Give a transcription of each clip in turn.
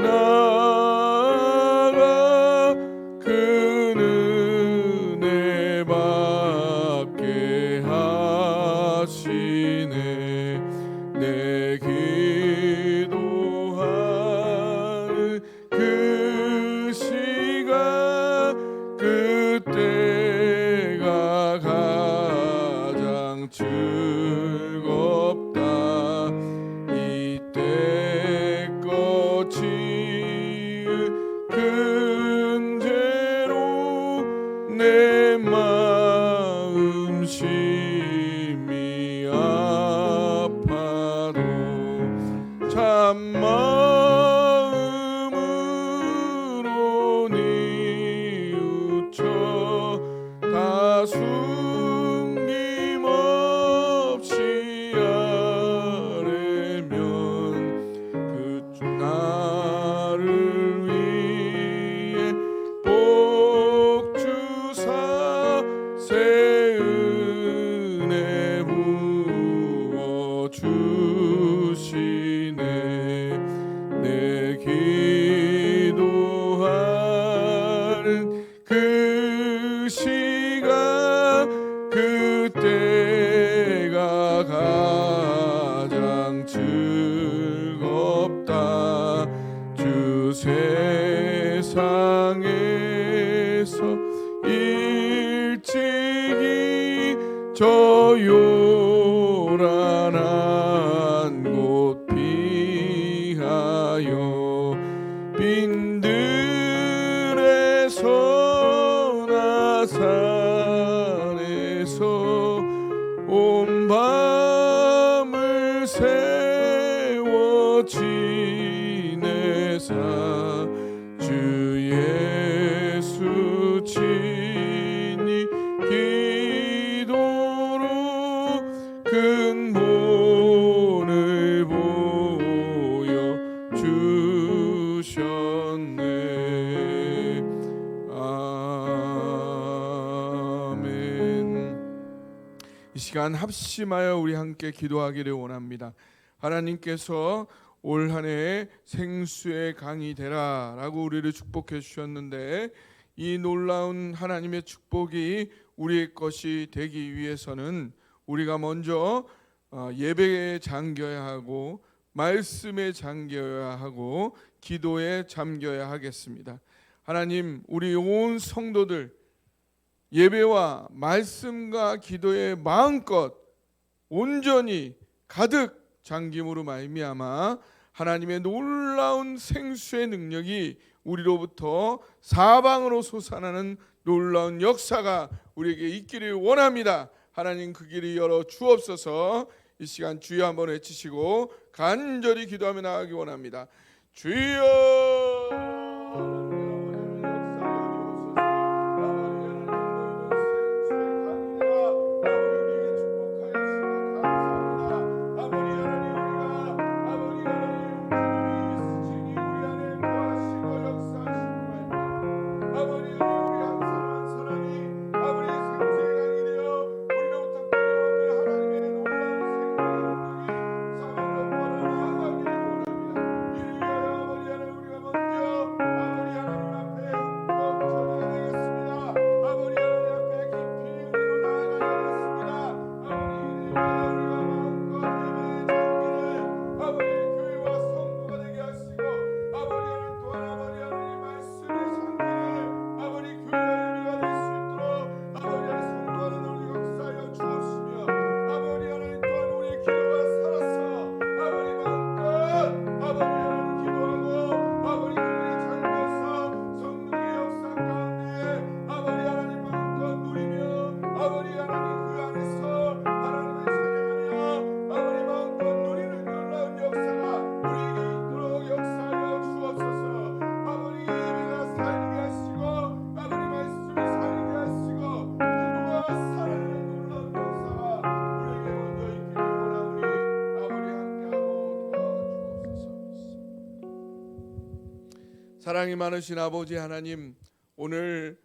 나아가 그 은혜 받게 하시네. 내 기도하는 그 시간 그때가 가장 즐겁다. 이때 거친 근죄로 내 마음 심히 아파도 참마음으로 뉘우쳐 다 숨김없이 아뢰면 그 나를 위해 복 주사 새 은혜 부어 주시네. 내 기도하는 그 시간 그때가 가장 즐겁다. 주 세상에서 일찍이 저 요란한 곳 피하여 빈들에서 나산에서 온 밤을 세워 지내사 주 예수 친히 기도로 큰 본을 보여 주셨네. 아멘. 이 시간 합심하여 우리 함께 기도하기를 원합니다. 하나님께서 올 한 해 생수의 강이 되라 라고 우리를 축복해 주셨는데, 이 놀라운 하나님의 축복이 우리의 것이 되기 위해서는 우리가 먼저 예배에 잠겨야 하고, 말씀에 잠겨야 하고, 기도에 잠겨야 하겠습니다. 하나님, 우리 온 성도들 예배와 말씀과 기도에 마음껏 온전히 가득 잠김으로 말미암아 하나님의 놀라운 생수의 능력이 우리로부터 사방으로 솟아나는 놀라운 역사가 우리에게 있기를 원합니다. 하나님, 그 길을 열어 주옵소서. 이 시간 주여 한번 외치시고 간절히 기도하며 나가기 원합니다. 주여. 사랑이 많으신 아버지 하나님, 오늘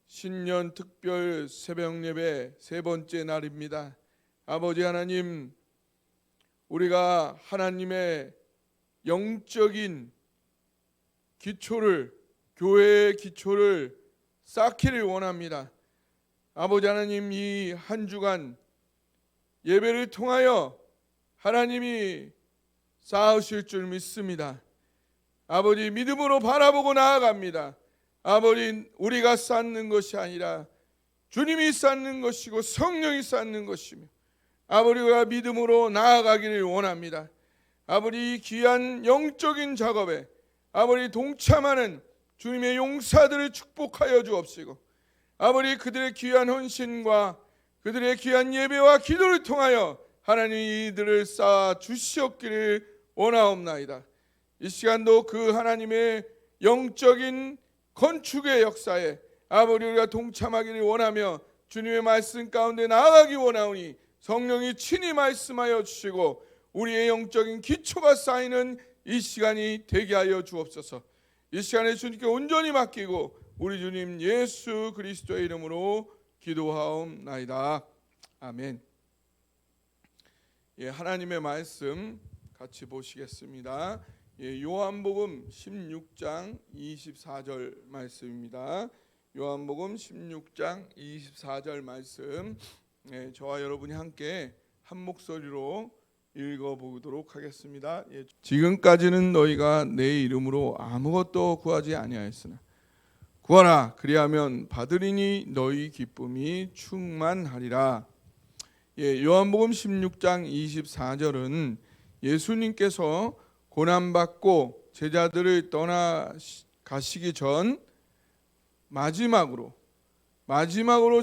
신년 특별 새벽 예배 세 번째 날입니다. 아버지 하나님, 우리가 하나님의 영적인 기초를, 교회의 기초를 쌓기를 원합니다. 아버지 하나님, 이 한 주간 예배를 통하여 하나님이 쌓으실 줄 믿습니다. 아버지, 믿음으로 바라보고 나아갑니다. 아버지, 우리가 쌓는 것이 아니라 주님이 쌓는 것이고 성령이 쌓는 것이며, 아버지가 믿음으로 나아가기를 원합니다. 아버지, 이 귀한 영적인 작업에 아버지 동참하는 주님의 용사들을 축복하여 주옵시고, 아버지, 그들의 귀한 헌신과 그들의 귀한 예배와 기도를 통하여 하나님이 이들을 쌓아 주시옵기를 원하옵나이다. 이 시간도 그 하나님의 영적인 건축의 역사에 아버지 우리가 동참하기를 원하며 주님의 말씀 가운데 나아가기 원하오니 성령이 친히 말씀하여 주시고 우리의 영적인 기초가 쌓이는 이 시간이 되게 하여 주옵소서. 이 시간에 주님께 온전히 맡기고 우리 주님 예수 그리스도의 이름으로 기도하옵나이다. 아멘. 하나님의 말씀 같이 보시겠습니다. 요한복음 16장 24절 말씀입니다. 요한복음 16장 24절 말씀, 저와 여러분이 함께 한 목소리로 읽어보도록 하겠습니다. 지금까지는 너희가 내 이름으로 아무것도 구하지 아니하였으나 구하라, 그리하면 받으리니 너희 기쁨이 충만하리라. 요한복음 16장 24절은 예수님께서 고난받고 제자들을 떠나가시기 전 마지막으로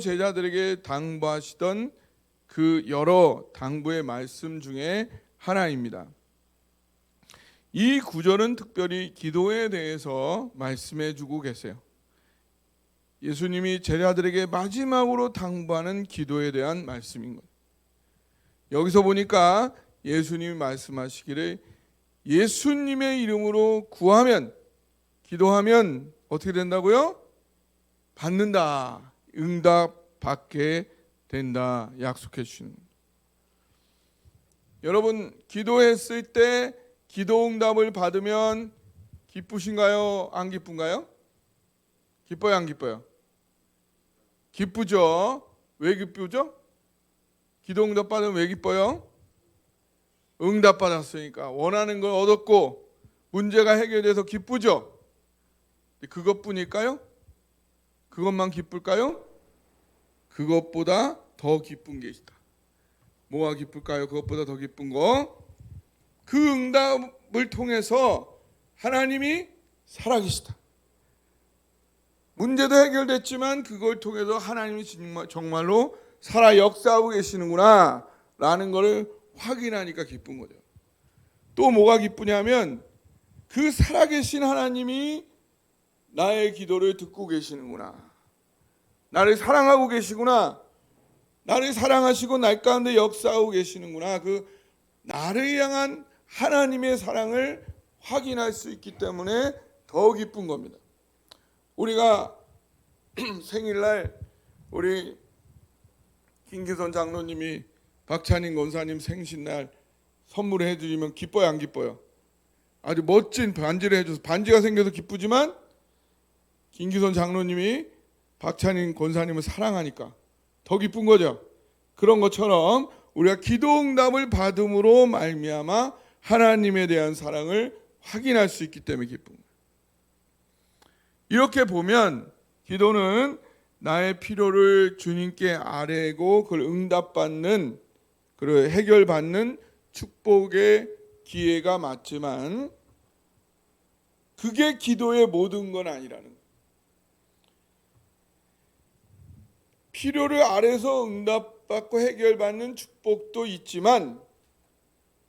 제자들에게 당부하시던 그 여러 당부의 말씀 중에 하나입니다. 이 구절은 특별히 기도에 대해서 말씀해 주고 계세요. 예수님이 제자들에게 마지막으로 당부하는 기도에 대한 말씀인 거예요. 여기서 보니까 예수님이 말씀하시기를 예수님의 이름으로 구하면, 기도하면 어떻게 된다고요? 받는다, 응답 받게 된다 약속해 주시는 거예요. 여러분, 기도했을 때 기도 응답을 받으면 기쁘신가요? 안 기쁜가요? 기뻐요, 안 기뻐요? 기쁘죠. 왜 기쁘죠? 기도 응답 받으면 왜 기뻐요? 응답 받았으니까, 원하는 걸 얻었고 문제가 해결돼서 기쁘죠. 그것뿐일까요? 그것만 기쁠까요? 그것보다 더 기쁜 게 있다. 뭐가 기쁠까요? 그것보다 더 기쁜 거, 그 응답을 통해서 하나님이 살아계시다. 문제도 해결됐지만 그걸 통해서 하나님이 정말로 살아 역사하고 계시는구나 라는 것을 확인하니까 기쁜 거죠. 또 뭐가 기쁘냐면 그 살아계신 하나님이 나의 기도를 듣고 계시는구나, 나를 사랑하고 계시구나, 나를 사랑하시고 날 가운데 역사하고 계시는구나, 그 나를 향한 하나님의 사랑을 확인할 수 있기 때문에 더 기쁜 겁니다. 우리가 생일날 우리 김기선 장로님이 박찬인 권사님 생신날 선물을 해드리면 기뻐요, 안 기뻐요? 아주 멋진 반지를 해줘서 반지가 생겨서 기쁘지만 김기선 장로님이 박찬인 권사님을 사랑하니까 더 기쁜 거죠. 그런 것처럼 우리가 기도 응답을 받음으로 말미암아 하나님에 대한 사랑을 확인할 수 있기 때문에 기쁜 거예요. 이렇게 보면 기도는 나의 필요를 주님께 아뢰고 그걸 응답받는, 그리고 해결받는 축복의 기회가 맞지만 그게 기도의 모든 건 아니라는 거예요. 필요를 아뢰서 응답받고 해결받는 축복도 있지만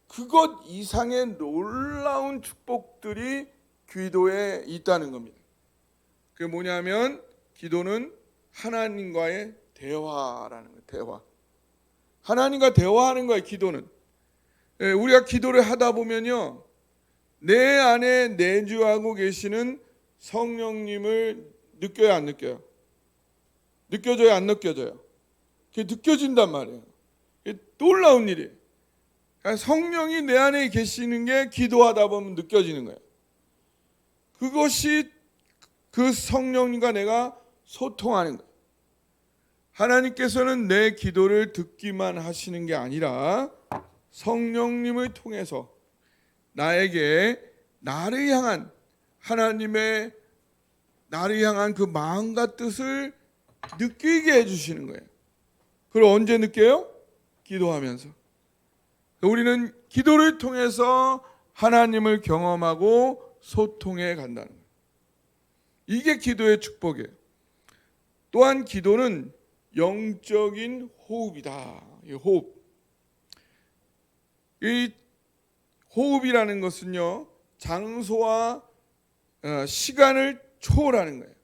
그것 이상의 놀라운 축복들이 기도에 있다는 겁니다. 그게 뭐냐면 기도는 하나님과의 대화라는 거예요. 대화. 하나님과 대화하는 거예요. 기도는. 우리가 기도를 하다 보면요, 내 안에 내주하고 계시는 성령님을 느껴요, 안 느껴요? 느껴져요, 안 느껴져요? 그게 느껴진단 말이에요. 그게 놀라운 일이에요. 그러니까 성령이 내 안에 계시는 게 기도하다 보면 느껴지는 거예요. 그 그것이 그 성령님과 내가 소통하는 거예요. 하나님께서는 내 기도를 듣기만 하시는 게 아니라 성령님을 통해서 나에게 나를 향한 하나님의 나를 향한 그 마음과 뜻을 느끼게 해주시는 거예요. 그걸 언제 느껴요? 기도하면서. 우리는 기도를 통해서 하나님을 경험하고 소통해 간다는 거예요. 이게 기도의 축복이에요. 또한 기도는 영적인 호흡이다. 이 호흡. 이 호흡이라는 것은요, 장소와 시간을 초월하는 거예요.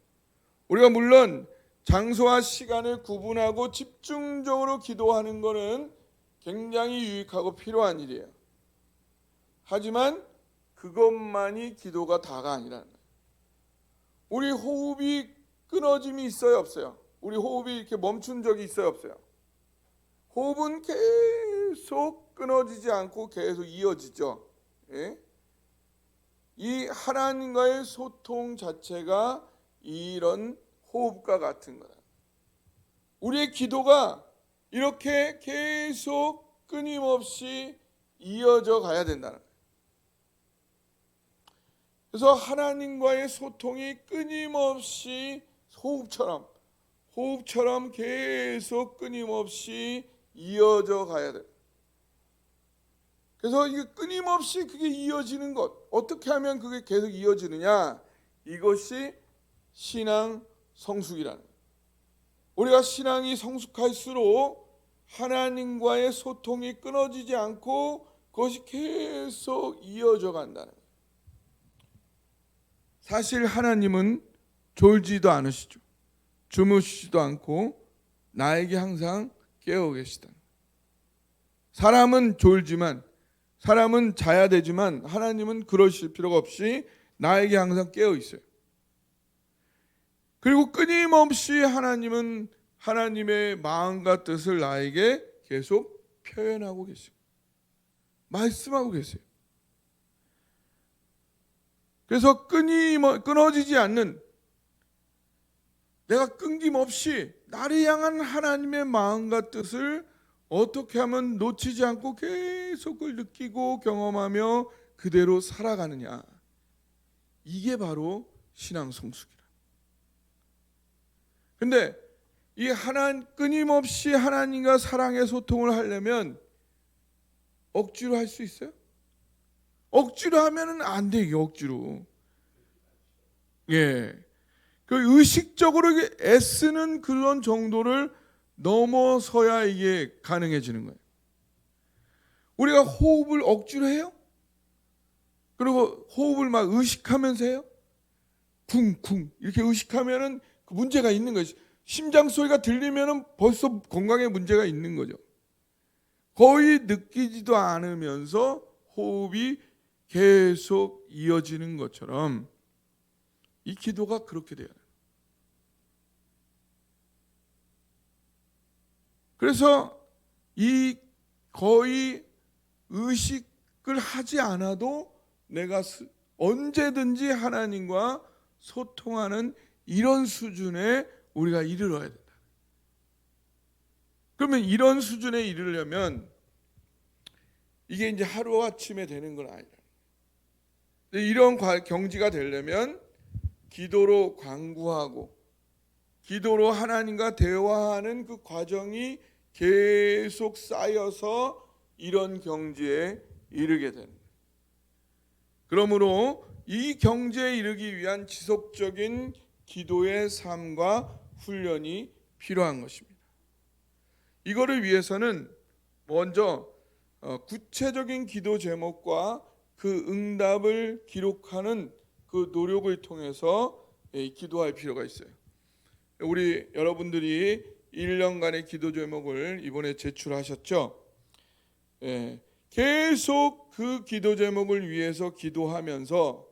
우리가 물론 장소와 시간을 구분하고 집중적으로 기도하는 것은 굉장히 유익하고 필요한 일이에요. 하지만 그것만이 기도가 다가 아니라는 거예요. 우리 호흡이 끊어짐이 있어요, 없어요? 우리 호흡이 이렇게 멈춘 적이 있어요, 없어요? 호흡은 계속 끊어지지 않고 계속 이어지죠. 예? 이 하나님과의 소통 자체가 이런 호흡과 같은 거다. 우리의 기도가 이렇게 계속 끊임없이 이어져 가야 된다는 거예요. 그래서 하나님과의 소통이 끊임없이 호흡처럼 계속 끊임없이 이어져 가야 돼요. 그래서 이게 끊임없이 그게 이어지는 것, 어떻게 하면 그게 계속 이어지느냐? 이것이 신앙 성숙이라는 거예요. 우리가 신앙이 성숙할수록 하나님과의 소통이 끊어지지 않고 그것이 계속 이어져 간다는 거예요. 사실 하나님은 졸지도 않으시죠. 주무시지도 않고 나에게 항상 깨어 계시다. 사람은 졸지만, 사람은 자야 되지만 하나님은 그러실 필요가 없이 나에게 항상 깨어 있어요. 그리고 끊임없이 하나님은 하나님의 마음과 뜻을 나에게 계속 표현하고 계세요. 말씀하고 계세요. 그래서 끊어지지 않는, 내가 끊김없이 나를 향한 하나님의 마음과 뜻을 어떻게 하면 놓치지 않고 계속 그걸 느끼고 경험하며 그대로 살아가느냐. 이게 바로 신앙 성숙이라. 근데 이 끊임없이 하나님과 사랑의 소통을 하려면 억지로 할 수 있어요? 억지로 하면은 안 돼, 이게 억지로. 예. 그 의식적으로 애쓰는 그런 정도를 넘어서야 이게 가능해지는 거예요. 우리가 호흡을 억지로 해요? 그리고 호흡을 막 의식하면서 해요? 쿵쿵 이렇게 의식하면은 그 문제가 있는 거죠. 심장 소리가 들리면은 벌써 건강에 문제가 있는 거죠. 거의 느끼지도 않으면서 호흡이 계속 이어지는 것처럼 이 기도가 그렇게 돼요. 그래서 이 거의 의식을 하지 않아도 내가 언제든지 하나님과 소통하는 이런 수준에 우리가 이르러야 된다. 그러면 이런 수준에 이르려면 이게 이제 하루아침에 되는 건 아니라, 이런 경지가 되려면 기도로 간구하고 기도로 하나님과 대화하는 그 과정이 계속 쌓여서 이런 경지에 이르게 되는 거예요. 그러므로 이 경지에 이르기 위한 지속적인 기도의 삶과 훈련이 필요한 것입니다. 이거를 위해서는 먼저 구체적인 기도 제목과 그 응답을 기록하는 그 노력을 통해서 기도할 필요가 있어요. 우리 여러분들이 1년간의 기도 제목을 이번에 제출하셨죠? 계속 그 기도 제목을 위해서 기도하면서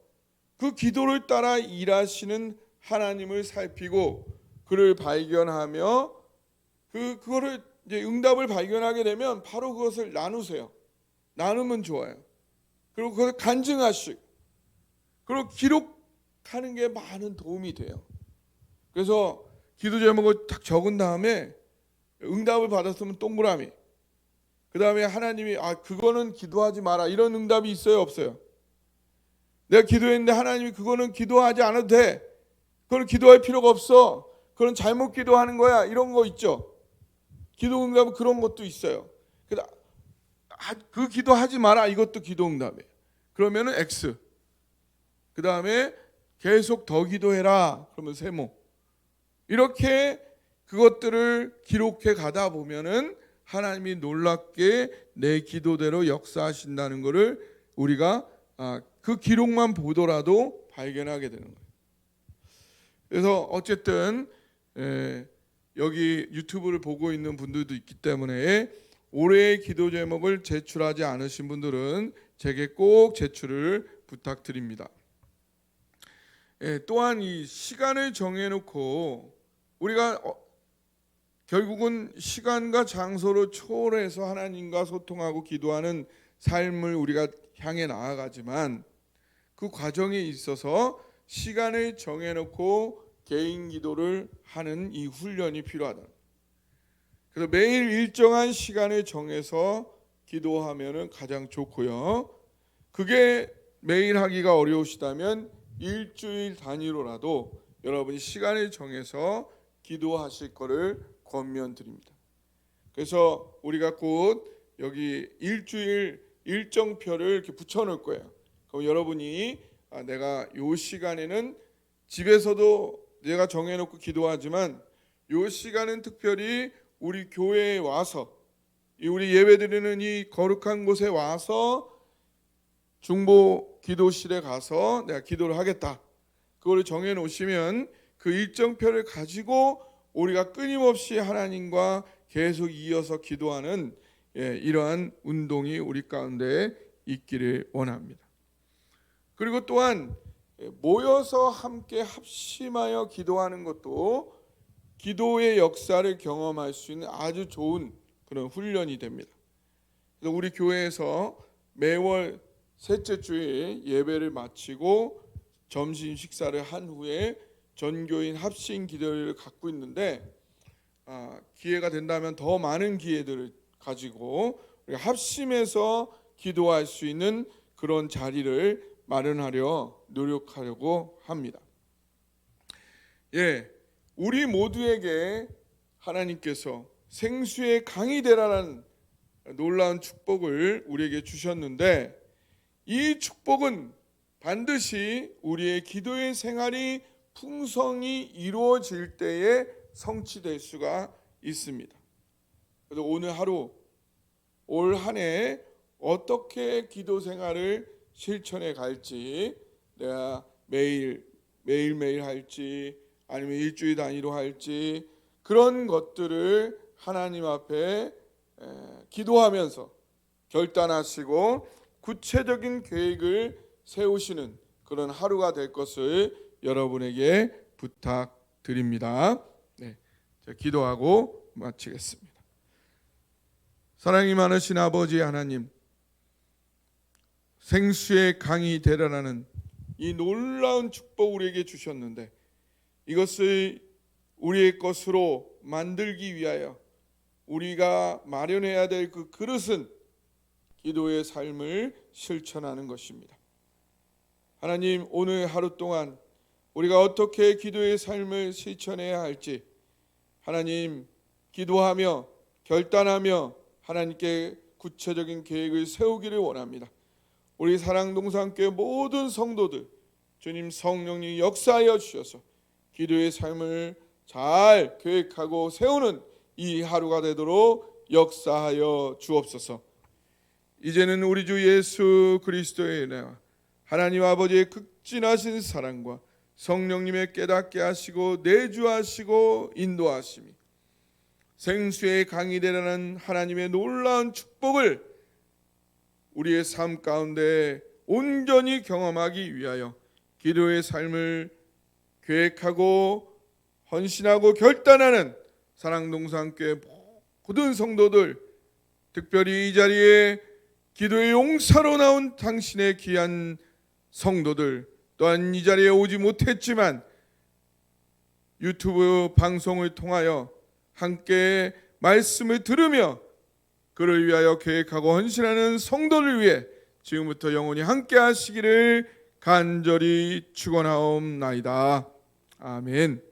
그 기도를 따라 일하시는 하나님을 살피고 그를 발견하며 그거를 이제 응답을 발견하게 되면 바로 그것을 나누세요. 나누면 좋아요. 그리고 그걸 간증하시고 그리고 하는 게 많은 도움이 돼요. 그래서 기도 제목을 딱 적은 다음에 응답을 받았으면 동그라미, 그 다음에 하나님이 그거는 기도하지 마라, 이런 응답이 있어요, 없어요? 내가 기도했는데 하나님이 그거는 기도하지 않아도 돼, 그걸 기도할 필요가 없어, 그건 잘못 기도하는 거야, 이런 거 있죠. 기도 응답은 그런 것도 있어요. 그 기도하지 마라, 이것도 기도 응답이에요. 그러면은 X, 그 다음에 계속 더 기도해라, 그러면 세모. 이렇게 그것들을 기록해 가다 보면은 하나님이 놀랍게 내 기도대로 역사하신다는 것을 우리가 그 기록만 보더라도 발견하게 되는 거예요. 그래서 어쨌든 여기 유튜브를 보고 있는 분들도 있기 때문에 올해의 기도 제목을 제출하지 않으신 분들은 제게 꼭 제출을 부탁드립니다. 또한 이 시간을 정해놓고 우리가 결국은 시간과 장소를 초월해서 하나님과 소통하고 기도하는 삶을 우리가 향해 나아가지만 그 과정에 있어서 시간을 정해놓고 개인 기도를 하는 이 훈련이 필요하다. 그래서 매일 일정한 시간을 정해서 기도하면 가장 좋고요. 그게 매일 하기가 어려우시다면 일주일 단위로라도 여러분이 시간을 정해서 기도하실 것을 권면드립니다. 그래서 우리가 곧 여기 일주일 일정표를 이렇게 붙여놓을 거예요. 그럼 여러분이 내가 요 시간에는 집에서도 내가 정해놓고 기도하지만 요 시간은 특별히 우리 교회에 와서 우리 예배드리는 이 거룩한 곳에 와서 중보 기도실에 가서 내가 기도를 하겠다, 그거를 정해 놓으시면 그 일정표를 가지고 우리가 끊임없이 하나님과 계속 이어서 기도하는 이러한 운동이 우리 가운데 있기를 원합니다. 그리고 또한 모여서 함께 합심하여 기도하는 것도 기도의 역사를 경험할 수 있는 아주 좋은 그런 훈련이 됩니다. 그래서 우리 교회에서 매월 셋째 주에 예배를 마치고 점심 식사를 한 후에 전교인 합심 기도를 갖고 있는데 기회가 된다면 더 많은 기회들을 가지고 우리가 합심해서 기도할 수 있는 그런 자리를 마련하려 노력하려고 합니다. 우리 모두에게 하나님께서 생수의 강이 되라는 놀라운 축복을 우리에게 주셨는데 이 축복은 반드시 우리의 기도의 생활이 풍성히 이루어질 때에 성취될 수가 있습니다. 그래서 오늘 하루, 올 한 해 어떻게 기도 생활을 실천해 갈지, 내가 매일매일 할지 아니면 일주일 단위로 할지, 그런 것들을 하나님 앞에 기도하면서 결단하시고 구체적인 계획을 세우시는 그런 하루가 될 것을 여러분에게 부탁드립니다. 제가 기도하고 마치겠습니다. 사랑이 많으신 아버지 하나님, 생수의 강이 되라는 이 놀라운 축복 우리에게 주셨는데 이것을 우리의 것으로 만들기 위하여 우리가 마련해야 될 그 그릇은 기도의 삶을 실천하는 것입니다. 하나님, 오늘 하루 동안 우리가 어떻게 기도의 삶을 실천해야 할지 하나님 기도하며 결단하며 하나님께 구체적인 계획을 세우기를 원합니다. 우리 사랑동산교회 모든 성도들 주님 성령님 역사하여 주셔서 기도의 삶을 잘 계획하고 세우는 이 하루가 되도록 역사하여 주옵소서. 이제는 우리 주 예수 그리스도의 은혜와 하나님 아버지의 극진하신 사랑과 성령님의 깨닫게 하시고 내주하시고 인도하심이 생수의 강이 되라는 하나님의 놀라운 축복을 우리의 삶 가운데 온전히 경험하기 위하여 기도의 삶을 계획하고 헌신하고 결단하는 사랑동산교회 모든 성도들, 특별히 이 자리에 기도의 용사로 나온 당신의 귀한 성도들 또한 이 자리에 오지 못했지만 유튜브 방송을 통하여 함께 말씀을 들으며 그를 위하여 계획하고 헌신하는 성도를 위해 지금부터 영원히 함께 하시기를 간절히 축원하옵나이다. 아멘.